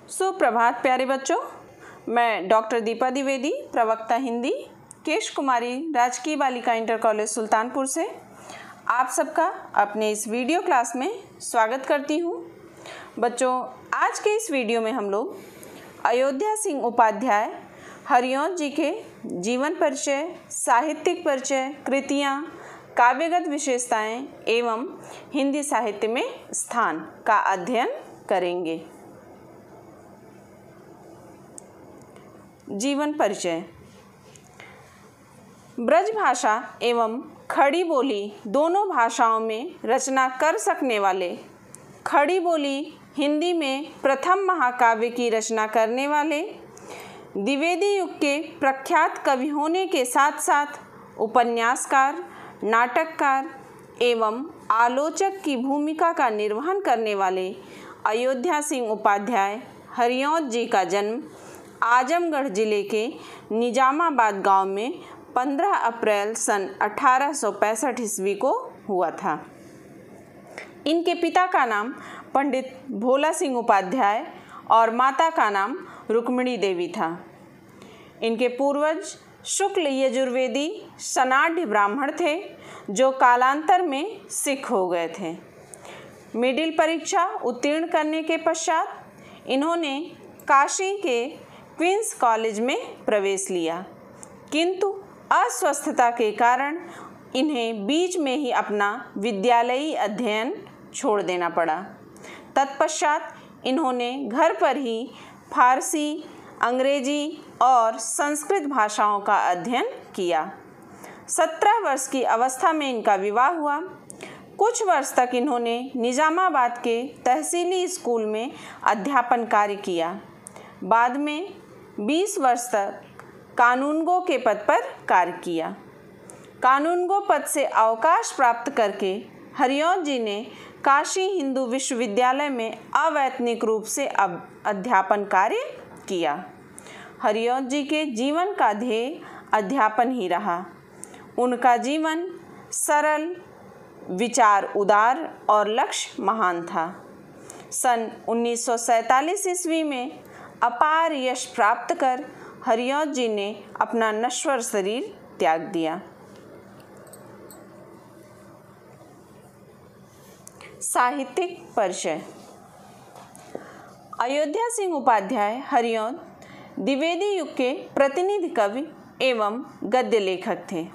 सुप्रभात प्यारे बच्चों, मैं डॉक्टर दीपा द्विवेदी, प्रवक्ता हिंदी, केश कुमारी राजकीय बालिका इंटर कॉलेज सुल्तानपुर से आप सबका अपने इस वीडियो क्लास में स्वागत करती हूँ। बच्चों, आज के इस वीडियो में हम लोग अयोध्या सिंह उपाध्याय हरिऔध जी के जीवन परिचय, साहित्यिक परिचय, कृतियाँ, काव्यगत विशेषताएं एवं हिंदी साहित्य में स्थान का अध्ययन करेंगे। जीवन परिचय। ब्रज भाषा एवं खड़ी बोली दोनों भाषाओं में रचना कर सकने वाले, खड़ी बोली हिंदी में प्रथम महाकाव्य की रचना करने वाले, द्विवेदी युग के प्रख्यात कवि होने के साथ साथ उपन्यासकार, नाटककार एवं आलोचक की भूमिका का निर्वहन करने वाले अयोध्या सिंह उपाध्याय हरिऔध जी का जन्म आजमगढ़ जिले के निजामाबाद गांव में 15 अप्रैल सन 1865 ईस्वी को हुआ था। इनके पिता का नाम पंडित भोला सिंह उपाध्याय और माता का नाम रुक्मिणी देवी था। इनके पूर्वज शुक्ल यजुर्वेदी सनाढ़ ब्राह्मण थे जो कालांतर में सिख हो गए थे। मिडिल परीक्षा उत्तीर्ण करने के पश्चात इन्होंने काशी के क्वींस कॉलेज में प्रवेश लिया, किंतु अस्वस्थता के कारण इन्हें बीच में ही अपना विद्यालयी अध्ययन छोड़ देना पड़ा। तत्पश्चात इन्होंने घर पर ही फारसी, अंग्रेजी और संस्कृत भाषाओं का अध्ययन किया। 17 वर्ष की अवस्था में इनका विवाह हुआ। कुछ वर्ष तक इन्होंने निजामाबाद के तहसीली स्कूल में अध्यापन कार्य किया। बाद में 20 वर्ष तक कानूनगो के पद पर कार्य किया। कानूनगो पद से अवकाश प्राप्त करके हरिऔध जी ने काशी हिंदू विश्वविद्यालय में अवैतनिक रूप से अध्यापन कार्य किया। हरिऔध जी के जीवन का ध्येय अध्यापन ही रहा। उनका जीवन सरल, विचार उदार और लक्ष्य महान था। सन 1947 ईस्वी में अपार यश प्राप्त कर हरिऔध जी ने अपना नश्वर शरीर त्याग दिया। साहित्यिक परिचय। अयोध्या सिंह उपाध्याय हरिऔध द्विवेदी युग के प्रतिनिधि कवि एवं गद्य लेखक थे।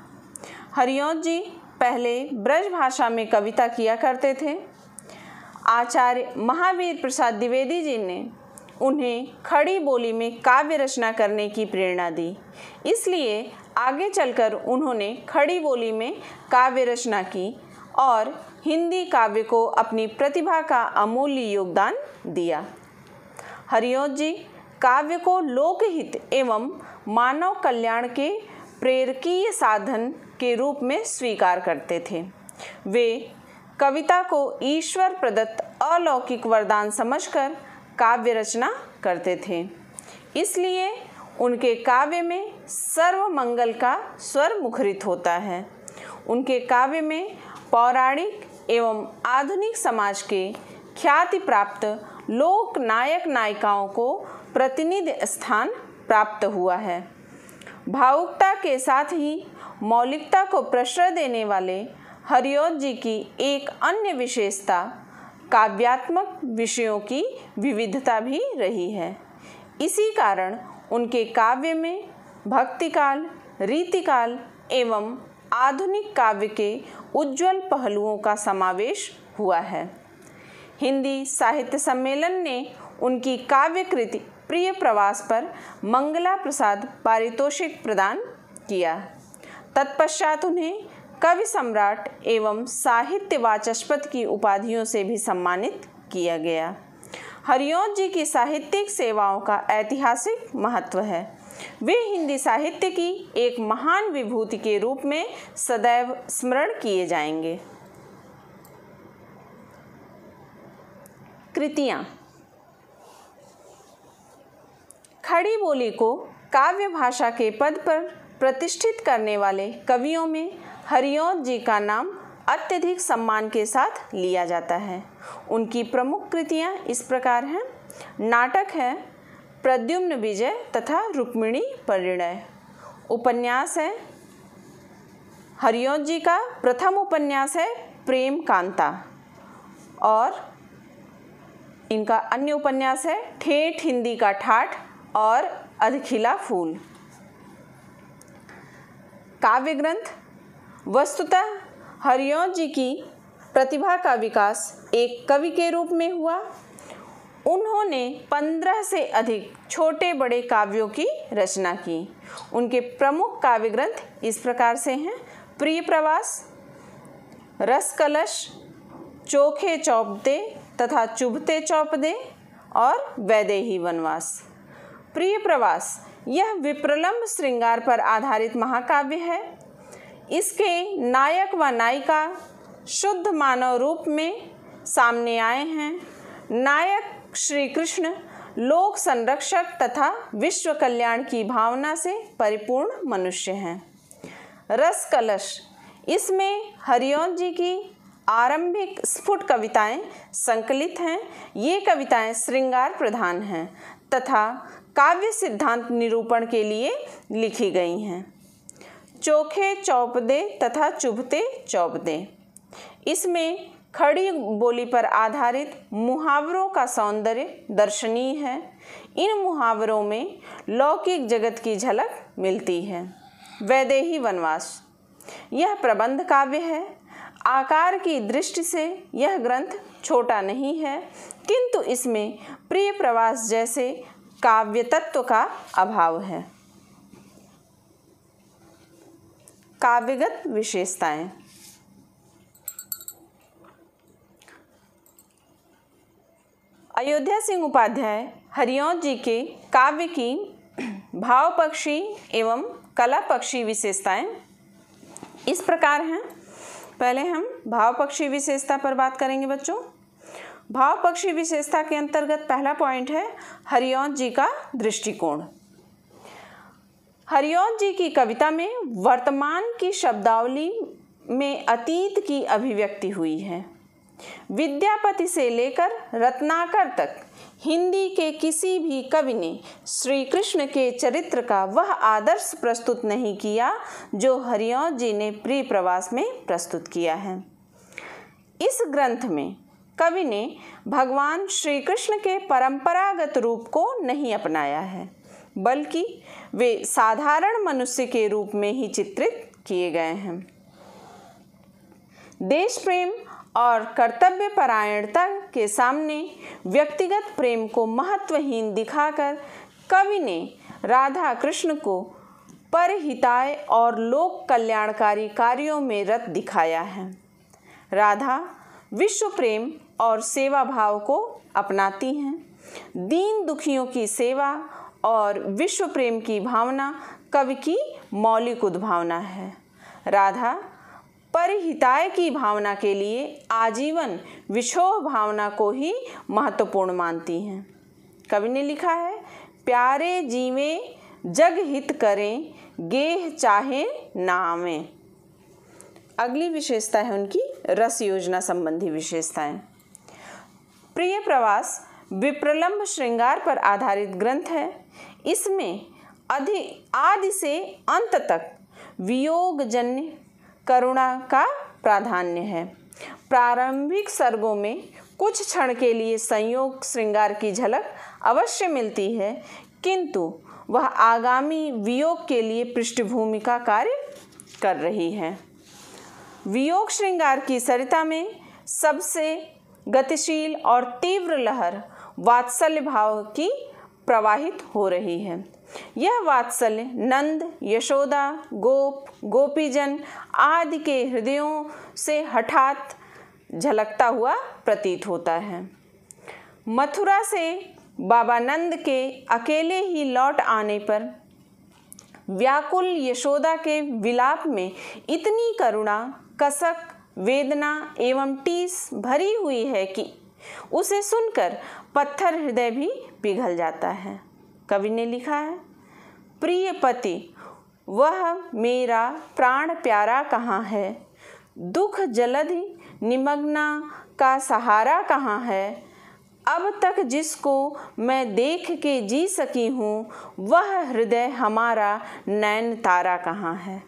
हरिऔध जी पहले ब्रज भाषा में कविता किया करते थे। आचार्य महावीर प्रसाद द्विवेदी जी ने उन्हें खड़ी बोली में काव्य रचना करने की प्रेरणा दी, इसलिए आगे चलकर उन्होंने खड़ी बोली में काव्य रचना की और हिंदी काव्य को अपनी प्रतिभा का अमूल्य योगदान दिया। हरिऔध जी काव्य को लोकहित एवं मानव कल्याण के प्रेरकीय साधन के रूप में स्वीकार करते थे। वे कविता को ईश्वर प्रदत्त अलौकिक वरदान समझकर काव्य रचना करते थे, इसलिए उनके काव्य में सर्वमंगल का स्वर मुखरित होता है। उनके काव्य में पौराणिक एवं आधुनिक समाज के ख्याति प्राप्त लोक नायक नायिकाओं को प्रतिनिधि स्थान प्राप्त हुआ है। भावुकता के साथ ही मौलिकता को प्रश्रय देने वाले हरिऔध जी की एक अन्य विशेषता काव्यात्मक विषयों की विविधता भी रही है। इसी कारण उनके काव्य में भक्तिकाल, रीतिकाल एवं आधुनिक काव्य के उज्ज्वल पहलुओं का समावेश हुआ है। हिंदी साहित्य सम्मेलन ने उनकी काव्य कृति प्रिय प्रवास पर मंगला प्रसाद पारितोषिक प्रदान किया। तत्पश्चात उन्हें कवि सम्राट एवं साहित्य वाचस्पति की उपाधियों से भी सम्मानित किया गया। हरिऔध जी की साहित्यिक सेवाओं का ऐतिहासिक महत्व है। वे हिंदी साहित्य की एक महान विभूति के रूप में सदैव स्मरण किए जाएंगे। कृतियाँ। खड़ी बोली को काव्य भाषा के पद पर प्रतिष्ठित करने वाले कवियों में हरिऔध जी का नाम अत्यधिक सम्मान के साथ लिया जाता है। उनकी प्रमुख कृतियाँ इस प्रकार हैं। नाटक है प्रद्युम्न विजय तथा रुक्मिणी परिणय। उपन्यास है हरिऔध जी का प्रथम उपन्यास है प्रेम कांता, और इनका अन्य उपन्यास है ठेठ हिंदी का ठाठ और अधखिला फूल। काव्य ग्रंथ। वस्तुतः हरिऔध जी की प्रतिभा का विकास एक कवि के रूप में हुआ। उन्होंने 15 से अधिक छोटे बड़े काव्यों की रचना की। उनके प्रमुख काव्य ग्रंथ इस प्रकार से हैं: प्रिय प्रवास, रस कलश, चोखे चौपदे तथा चुभते चौपदे और वैदेही वनवास। प्रिय प्रवास यह विप्रलंब श्रृंगार पर आधारित महाकाव्य है। इसके नायक व नायिका शुद्ध मानव रूप में सामने आए हैं। नायक श्री कृष्ण लोक संरक्षक तथा विश्व कल्याण की भावना से परिपूर्ण मनुष्य हैं। रस कलश, इसमें हरिऔध जी की आरंभिक स्फुट कविताएं संकलित हैं। ये कविताएं श्रृंगार प्रधान हैं तथा काव्य सिद्धांत निरूपण के लिए लिखी गई हैं। चोखे चौपदे तथा चुभते चौपदे, इसमें खड़ी बोली पर आधारित मुहावरों का सौंदर्य दर्शनीय है। इन मुहावरों में लौकिक जगत की झलक मिलती है। वैदेही वनवास, यह प्रबंध काव्य है। आकार की दृष्टि से यह ग्रंथ छोटा नहीं है, किंतु इसमें प्रिय प्रवास जैसे काव्य तत्व का अभाव है। काव्यगत विशेषताएं। अयोध्या सिंह उपाध्याय हरिऔध जी के काव्य की भावपक्षी एवं कलापक्षी विशेषताएं इस प्रकार हैं। पहले हम भावपक्षी विशेषता पर बात करेंगे बच्चों। भावपक्षी विशेषता के अंतर्गत पहला पॉइंट है हरिऔध जी का दृष्टिकोण। हरिऔध जी की कविता में वर्तमान की शब्दावली में अतीत की अभिव्यक्ति हुई है। विद्यापति से लेकर रत्नाकर तक हिंदी के किसी भी कवि ने श्री कृष्ण के चरित्र का वह आदर्श प्रस्तुत नहीं किया जो हरिऔध जी ने प्रिय प्रवास में प्रस्तुत किया है। इस ग्रंथ में कवि ने भगवान श्री कृष्ण के परंपरागत रूप को नहीं अपनाया है, बल्कि वे साधारण मनुष्य के रूप में ही चित्रित किए गए हैं। देश प्रेम और कर्तव्य परायणता के सामने व्यक्तिगत प्रेम को महत्वहीन दिखाकर कवि ने राधा कृष्ण को परहिताय और लोक कल्याणकारी कार्यों में रत दिखाया है। राधा विश्व प्रेम और सेवा भाव को अपनाती हैं। दीन दुखियों की सेवा और विश्व प्रेम की भावना कवि की मौलिक उद्भावना है। राधा परहिताय की भावना के लिए आजीवन विछोह भावना को ही महत्वपूर्ण मानती हैं। कवि ने लिखा है, प्यारे जीवे जग हित करें, गेह चाहे नावें। अगली विशेषता है उनकी रस योजना संबंधी विशेषताएं। प्रिय प्रवास विप्रलंब श्रृंगार पर आधारित ग्रंथ है। इसमें आदि से अंत तक वियोगजन्य करुणा का प्राधान्य है। प्रारंभिक सर्गों में कुछ क्षण के लिए संयोग श्रृंगार की झलक अवश्य मिलती है, किंतु वह आगामी वियोग के लिए पृष्ठभूमि का कार्य कर रही है। वियोग श्रृंगार की सरिता में सबसे गतिशील और तीव्र लहर वात्सल्य भाव की प्रवाहित हो रही है। यह वात्सल्य नंद, यशोदा, गोप, गोपीजन आदि के हृदयों से हठात झलकता हुआ प्रतीत होता है। मथुरा से बाबा नंद के अकेले ही लौट आने पर व्याकुल यशोदा के विलाप में इतनी करुणा, कसक, वेदना एवं टीस भरी हुई है कि उसे सुनकर पत्थर हृदय भी पिघल जाता है। कवि ने लिखा है, प्रिय पति वह मेरा प्राण प्यारा कहाँ है, दुख जलधि निमग्ना का सहारा कहाँ है, अब तक जिसको मैं देख के जी सकी हूँ, वह हृदय हमारा नैन तारा कहाँ है।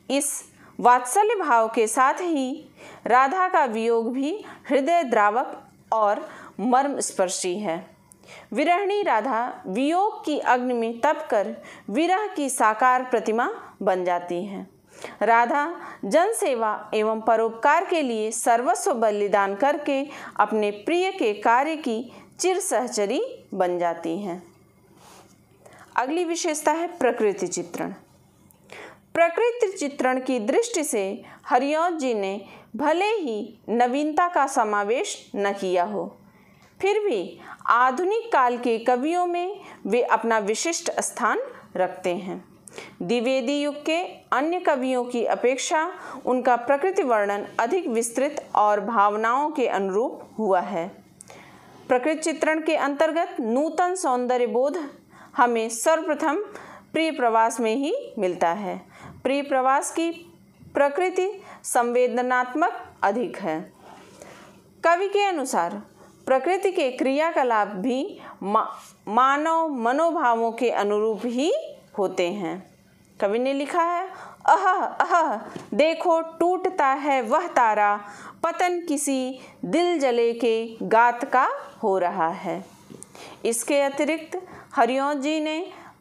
इस वात्सल्य भाव के साथ ही राधा का वियोग भी हृदय द्रावक और मर्मस्पर्शी है। विरहिणी राधा वियोग की अग्नि में तपकर विरह की साकार प्रतिमा बन जाती है। राधा जन सेवा एवं परोपकार के लिए सर्वस्व बलिदान करके अपने प्रिय के कार्य की चिर सहचरी बन जाती हैं। अगली विशेषता है प्रकृति चित्रण। प्रकृति चित्रण की दृष्टि से हरिऔध जी ने भले ही नवीनता का समावेश न किया हो, फिर भी आधुनिक काल के कवियों में वे अपना विशिष्ट स्थान रखते हैं। द्विवेदी युग के अन्य कवियों की अपेक्षा उनका प्रकृति वर्णन अधिक विस्तृत और भावनाओं के अनुरूप हुआ है। प्रकृति चित्रण के अंतर्गत नूतन सौंदर्य बोध हमें सर्वप्रथम प्रिय प्रवास में ही मिलता है। प्रिय प्रवास की प्रकृति संवेदनात्मक अधिक है। कवि के अनुसार प्रकृति के क्रियाकलाप भी मानव मनोभावों के अनुरूप ही होते हैं। कवि ने लिखा है, अह अह देखो टूटता है वह तारा, पतन किसी दिल जले के गात का हो रहा है। इसके अतिरिक्त हरिऔध जी ने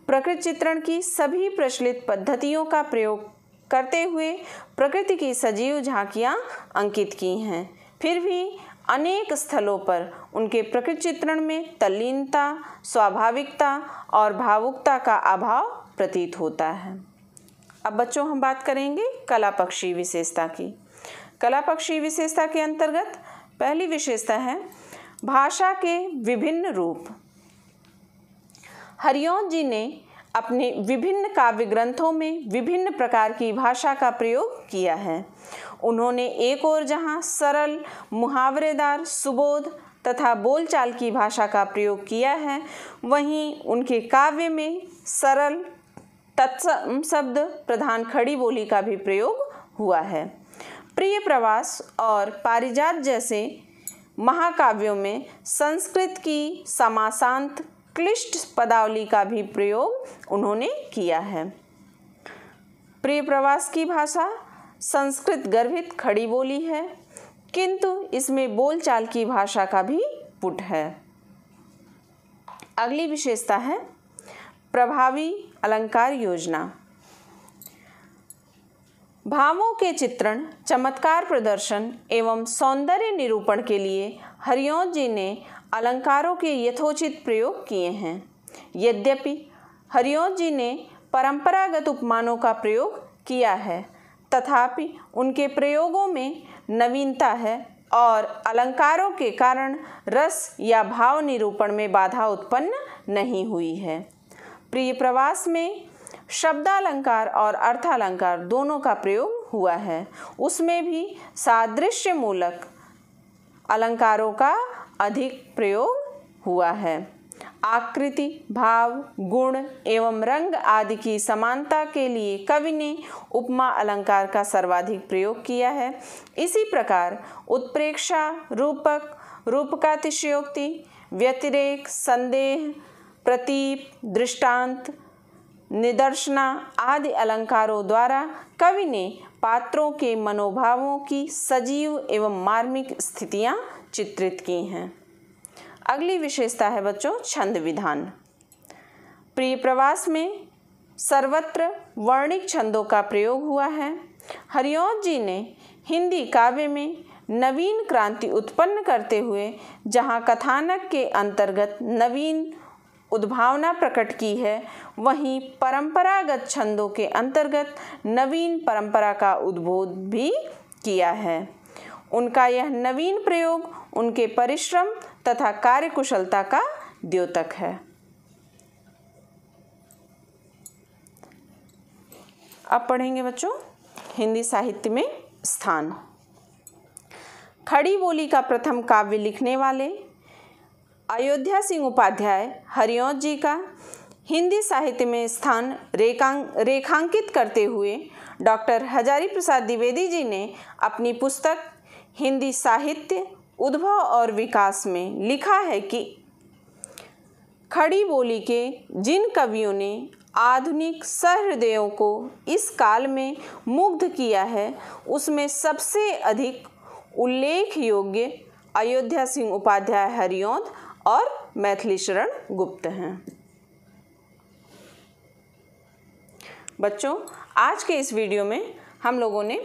प्रकृति चित्रण की सभी प्रचलित पद्धतियों का प्रयोग करते हुए प्रकृति की सजीव झांकियाँ अंकित की हैं। फिर भी अनेक स्थलों पर उनके प्रकृति चित्रण में तल्लीनता, स्वाभाविकता और भावुकता का अभाव प्रतीत होता है। अब बच्चों हम बात करेंगे कला पक्षी विशेषता की। कला पक्षी विशेषता के अंतर्गत पहली विशेषता है भाषा के विभिन्न रूप। हरिऔध जी ने अपने विभिन्न काव्य ग्रंथों में विभिन्न प्रकार की भाषा का प्रयोग किया है। उन्होंने एक ओर जहाँ सरल, मुहावरेदार, सुबोध तथा बोलचाल की भाषा का प्रयोग किया है, वहीं उनके काव्य में सरल तत्सम शब्द प्रधान खड़ी बोली का भी प्रयोग हुआ है। प्रिय प्रवास और पारिजात जैसे महाकाव्यों में संस्कृत की समासांत क्लिष्ट पदावली का भी प्रयोग उन्होंने किया है। प्रिय प्रवास की भाषा संस्कृत गर्भित खड़ी बोली है, किंतु इसमें बोलचाल की भाषा का भी पुट है। अगली विशेषता है प्रभावी अलंकार योजना। भावों के चित्रण, चमत्कार प्रदर्शन एवं सौंदर्य निरूपण के लिए हरिऔध जी ने अलंकारों के यथोचित प्रयोग किए हैं। यद्यपि हरिऔध जी ने परंपरागत उपमानों का प्रयोग किया है, तथापि उनके प्रयोगों में नवीनता है और अलंकारों के कारण रस या भाव निरूपण में बाधा उत्पन्न नहीं हुई है। प्रिय प्रवास में शब्दालंकार और अर्थालंकार दोनों का प्रयोग हुआ है। उसमें भी सादृश्य मूलक अलंकारों का अधिक प्रयोग हुआ है। आकृति, भाव, गुण एवं रंग आदि की समानता के लिए कवि ने उपमा अलंकार का सर्वाधिक प्रयोग किया है। इसी प्रकार उत्प्रेक्षा, रूपक, रूपकातिशयोक्ति, व्यतिरेक, संदेह, प्रतीप, दृष्टांत, निदर्शना आदि अलंकारों द्वारा कवि ने पात्रों के मनोभावों की सजीव एवं मार्मिक स्थितियां चित्रित की हैं। अगली विशेषता है बच्चों छंद विधान। प्रिय प्रवास में सर्वत्र वर्णिक छंदों का प्रयोग हुआ है। हरिऔध जी ने हिंदी काव्य में नवीन क्रांति उत्पन्न करते हुए जहाँ कथानक के अंतर्गत नवीन उद्भावना प्रकट की है, वहीं परंपरागत छंदों के अंतर्गत नवीन परंपरा का उद्बोध भी किया है। उनका यह नवीन प्रयोग उनके परिश्रम तथा कार्यकुशलता का द्योतक है। अब पढ़ेंगे बच्चों हिंदी साहित्य में स्थान। खड़ी बोली का प्रथम काव्य लिखने वाले अयोध्या सिंह उपाध्याय हरिऔध जी का हिंदी साहित्य में स्थान रेखांकित करते हुए डॉक्टर हजारी प्रसाद द्विवेदी जी ने अपनी पुस्तक हिंदी साहित्य उद्भव और विकास में लिखा है कि खड़ी बोली के जिन कवियों ने आधुनिक सहृदयों को इस काल में मुग्ध किया है, उसमें सबसे अधिक उल्लेख योग्य अयोध्या सिंह उपाध्याय हरिऔंध और मैथिली शरण गुप्त हैं। बच्चों, आज के इस वीडियो में हम लोगों ने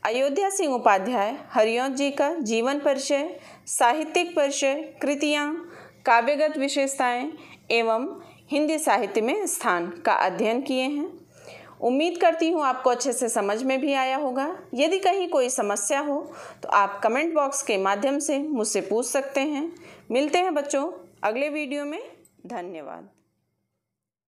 अयोध्या सिंह उपाध्याय हरिऔंध जी का जीवन परिचय, साहित्यिक परिचय, कृतियाँ, काव्यगत विशेषताएं एवं हिंदी साहित्य में स्थान का अध्ययन किए हैं। उम्मीद करती हूँ आपको अच्छे से समझ में भी आया होगा। यदि कहीं कोई समस्या हो तो आप कमेंट बॉक्स के माध्यम से मुझसे पूछ सकते हैं। मिलते हैं बच्चों अगले वीडियो में। धन्यवाद।